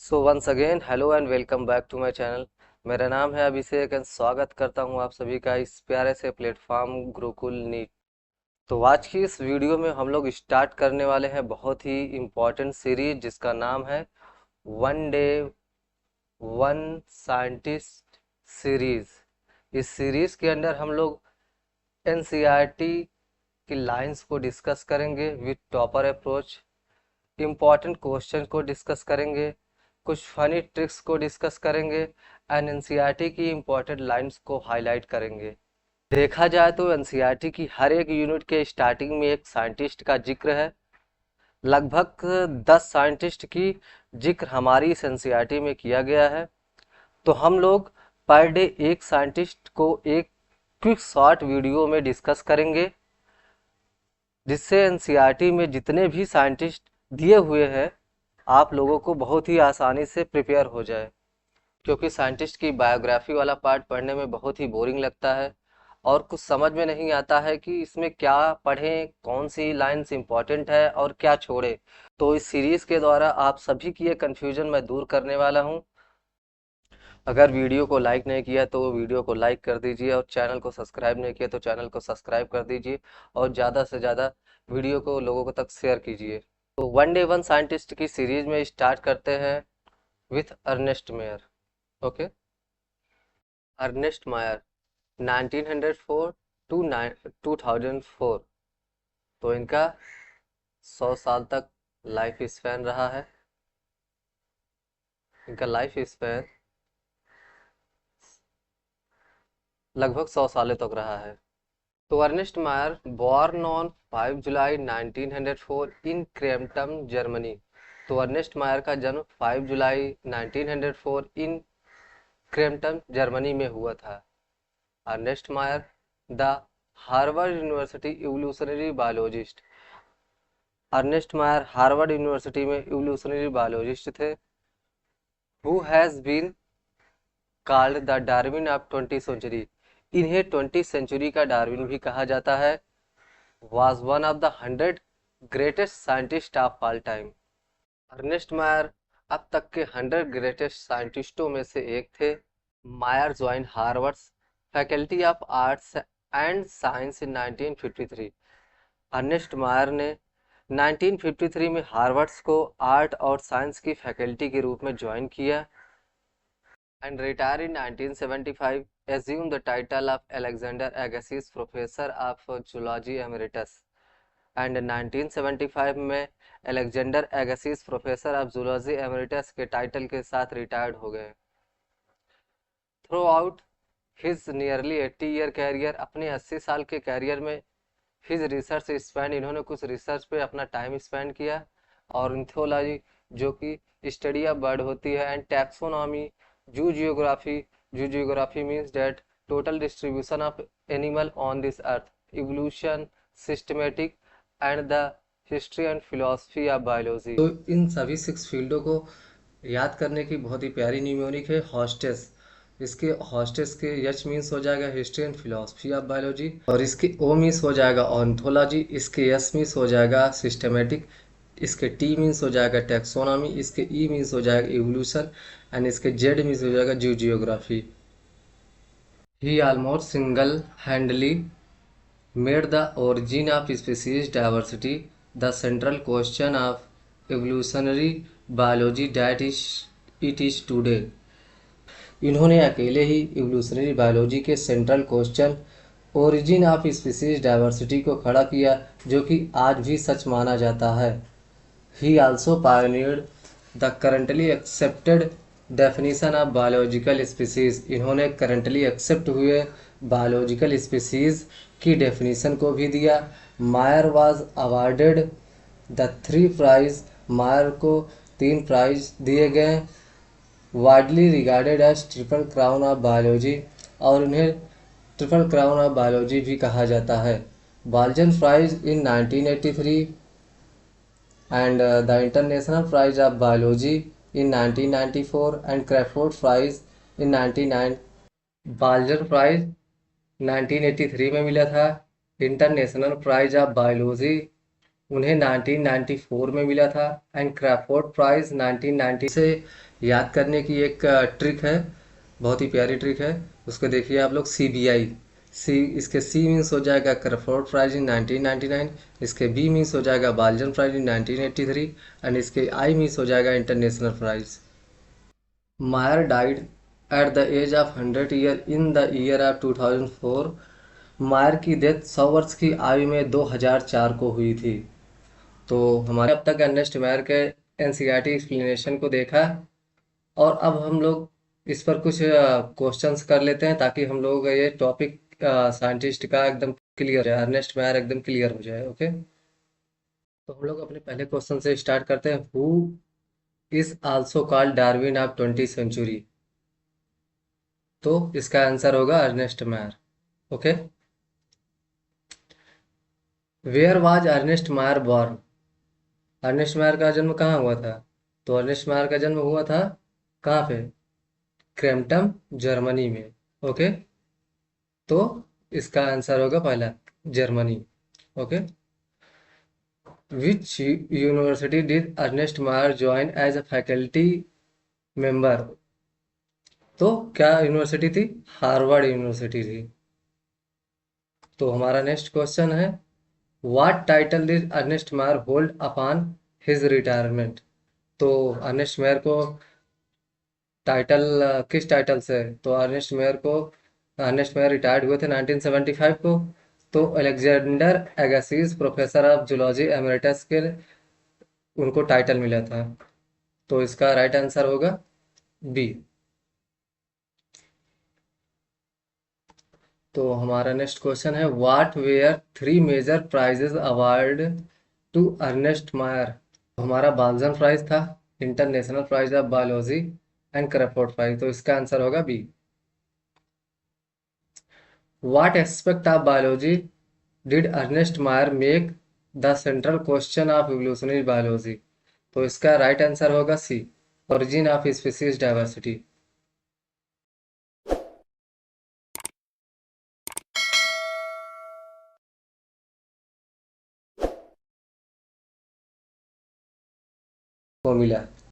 So once again hello and welcome back to my channel. मेरा नाम है अभिषेक and स्वागत करता हूं आप सभी का इस प्यारे से प्लेटफॉर्म गुरुकुल नीट। तो आज की इस वीडियो में हम लोग स्टार्ट करने वाले हैं बहुत ही इम्पोर्टेंट सीरीज जिसका नाम है one day one scientist series. इस सीरीज के अंदर हम लोग एनसीईआरटी की लाइंस को डिस्कस करेंगे with topper approach, important question को डिस्कस करेंगे, कुछ फनी ट्रिक्स को डिस्कस करेंगे एंड एनसीईआरटी की इम्पॉर्टेंट लाइंस को हाईलाइट करेंगे। देखा जाए तो एनसीईआरटी की हर एक यूनिट के स्टार्टिंग में एक साइंटिस्ट का जिक्र है। लगभग 10 साइंटिस्ट की जिक्र हमारी इस एनसीईआरटी में किया गया है। तो हम लोग पर डे एक साइंटिस्ट को एक क्विक शॉर्ट वीडियो में डिस्कस करेंगे, जिससे एनसीईआरटी में जितने भी साइंटिस्ट दिए हुए हैं आप लोगों को बहुत ही आसानी से प्रिपेयर हो जाए। क्योंकि साइंटिस्ट की बायोग्राफी वाला पार्ट पढ़ने में बहुत ही बोरिंग लगता है और कुछ समझ में नहीं आता है कि इसमें क्या पढ़ें, कौन सी लाइंस इंपॉर्टेंट है और क्या छोड़े। तो इस सीरीज के द्वारा आप सभी की ये कन्फ्यूजन मैं दूर करने वाला हूँ। अगर वीडियो को लाइक नहीं किया तो वीडियो को लाइक कर दीजिए और चैनल को सब्सक्राइब नहीं किया तो चैनल को सब्सक्राइब कर दीजिए और ज़्यादा से ज़्यादा वीडियो को लोगों को तक शेयर कीजिए। तो वन डे वन साइंटिस्ट की सीरीज में स्टार्ट करते हैं with Ernest Mayr. Okay, Ernest Mayr 1904 to 2004। तो इनका 100 साल तक लाइफ स्पैन रहा है। इनका लाइफ स्पैन लगभग 100 सालों तक रहा है। तो Ernest Mayr born on 5 July 1904 in Kempten Germany. तो अर्नेस्ट मायर का जन्म 5 जुलाई 1904 इन क्रेम्पटन जर्मनी में हुआ था। Ernest Mayr the Harvard University evolutionary biologist. Ernest Mayr Harvard University में इवोल्यूशनरी बायोलॉजिस्ट थे। Who has been called the Darwin of 20th century. इन्हें 20th century का डार्विन भी कहा जाता है। was one of the 100 greatest scientists of all time। Ernest Mayr अब तक के 100 ग्रेटेस्ट साइंटिस्टों में से एक थे। Mayr join Harvard Faculty of Arts and Science in 1953। Ernest Mayr ने 1953 में हार्वर्ड को आर्ट और साइंस की फैकल्टी के रूप में ज्वाइन किया and retired in 1975, assumed the title of Alexander Agassiz Professor of Zoology Emeritus and 1975 में Alexander Agassiz professor of zoology emeritus के टाइटल के साथ रिटायर्ड हो गए। Throughout his nearly 80 year career, अपने 80 साल के कैरियर में हिज रिसर्च स्पेंड, इन्होंने कुछ रिसर्च पे अपना टाइम स्पेंड किया। और इंथोलॉजी जो कि स्टडी ऑफ बर्ड होती है, and taxonomy, zoogeography. Zoogeography means that total distribution of animal on this earth, evolution, systematic and the history and philosophy of biology. तो इन सभी 6 फील्डों को याद करने की बहुत ही प्यारी न्यूमेरिक है हॉस्टेस। इसके हॉस्टेस के एच मीन्स हो जाएगा history and philosophy of biology, और इसके ओ मीन्स हो जाएगा ऑन्थोलॉजी, इसके एस मीन्स हो जाएगा सिस्टमेटिक, इसके टी मीन्स हो जाएगा टैक्सोनॉमी, इसके ई मीन्स हो जाएगा इवोल्यूशन एंड इसके जेड मीन्स हो जाएगा जू geography. He almost single हैंडली made the origin of species diversity the central question of evolutionary biology that is it is today। इन्होंने अकेले ही इवोल्यूशनरी बायोलॉजी के central question origin of species diversity को खड़ा किया, जो कि आज भी सच माना जाता है। ही also pioneered the currently accepted definition of biological species. इन्होंने करंटली एक्सेप्ट हुए बायोलॉजिकल स्पीसीज की डेफिनेशन को भी दिया। मायर वाज अवार्डेड द 3 प्राइज। मायर को 3 प्राइज दिए गए। Widely regarded as triple crown of biology, और उन्हें ट्रिपल क्राउन ऑफ बायोलॉजी भी कहा जाता है। बाल्जन prize in 1983 and the International Prize of Biology in 1994 and Crawford Prize in 1999। बाल्जर prize 1983 में मिला था, इंटरनेशनल प्राइज ऑफ बायोलॉजी उन्हें 1994 में मिला था। एंड क्रैफोर्ड प्राइज 1990 से याद करने की एक ट्रिक है, बहुत ही प्यारी ट्रिक है। उसको देखिए आप लोग, CBI। सी, इसके C मीन्स हो जाएगा क्रैफोर्ड प्राइज इन 1999, इसके B मीन्स हो जाएगा बाल्जन प्राइज इन 1983, एंड इसके I मीन्स हो जाएगा international prize. Mayr died at the age of 100 year in the year of 2004। Mayr की डेथ 100 वर्ष की आयु में 2004 को हुई थी। तो हमारे अब तक अर्नेस्ट मायर के एनसीईआरटी एक्सप्लेनेशन को देखा, और अब हम लोग इस पर कुछ क्वेश्चंस कर लेते हैं, ताकि हम लोग का ये टॉपिक साइंटिस्ट का एकदम क्लियर है, अर्नेस्ट मायर एकदम क्लियर हो जाए। ओके, तो हम लोग अपने पहले क्वेश्चन से स्टार्ट करते हैं। Who is also called Darwin of 20th century? तो इसका आंसर होगा Ernest Mayar. Okay, where was Ernest Mayr born? Ernest Mayr का जन्म कहाँ हुआ था? तो अर्नेस्ट मायर का जन्म हुआ था कहाँ पे? क्रैम्पटन, जर्मनी में। ओके, तो इसका आंसर होगा पहला, Germany. Okay, which university did Ernest Mayr join as a faculty member? तो क्या यूनिवर्सिटी थी? हार्वर्ड यूनिवर्सिटी थी। तो हमारा नेक्स्ट क्वेश्चन है, what title did Ernest Mayr hold upon his retirement? तो अर्नेस्ट मेयर को टाइटल किस टाइटल से? तो अर्नेस्ट मेयर रिटायर्ड हुए थे 1975 को, तो Alexander Agassiz professor of zoology emeritus के उनको टाइटल मिला था। तो इसका राइट आंसर होगा बी। तो हमारा नेक्स्ट क्वेश्चन है, what were 3 major prizes award to Ernest Mayr? हमारा बाल्जन प्राइज था, international prize of biology, and Crafoord prize. तो इसका आंसर होगा B. What aspect of biology did Ernest Mayr make the central question of evolutionary biology? तो इसका right answer होगा C, origin of species diversity. Formula